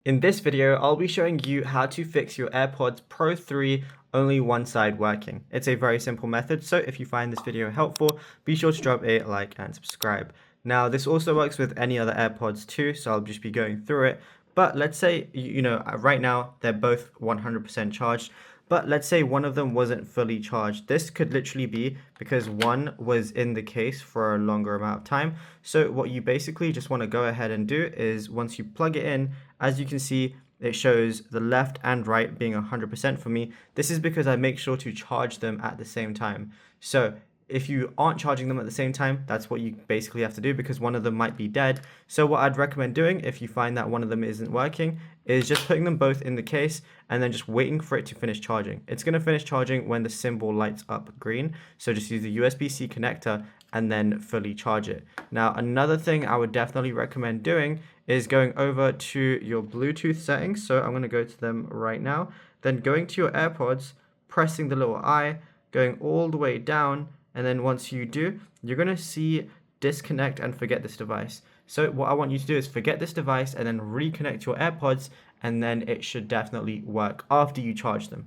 In this video, I'll be showing you how to fix your AirPods Pro 3 only one side working. It's a very simple method, so if you find this video helpful, be sure to drop a like and subscribe. Now, this also works with any other AirPods too, so I'll just be going through it. But let's say, right now they're both 100% charged, but let's say one of them wasn't fully charged. This could literally be because one was in the case for a longer amount of time. So what you basically just want to go ahead and do is once you plug it in, as you can see, it shows the left and right being 100% for me. This is because I make sure to charge them at the same time. So if you aren't charging them at the same time, that's what you basically have to do because one of them might be dead. So what I'd recommend doing if you find that one of them isn't working is just putting them both in the case and then just waiting for it to finish charging. It's going to finish charging when the symbol lights up green. So just use the USB-C connector and then fully charge it. Now, another thing I would definitely recommend doing is going over to your Bluetooth settings. So I'm going to go to them right now. Then going to your AirPods, pressing the little I, going all the way down, and then once you do, you're going to see disconnect and forget this device. So what I want you to do is forget this device and then reconnect your AirPods, and then it should definitely work after you charge them.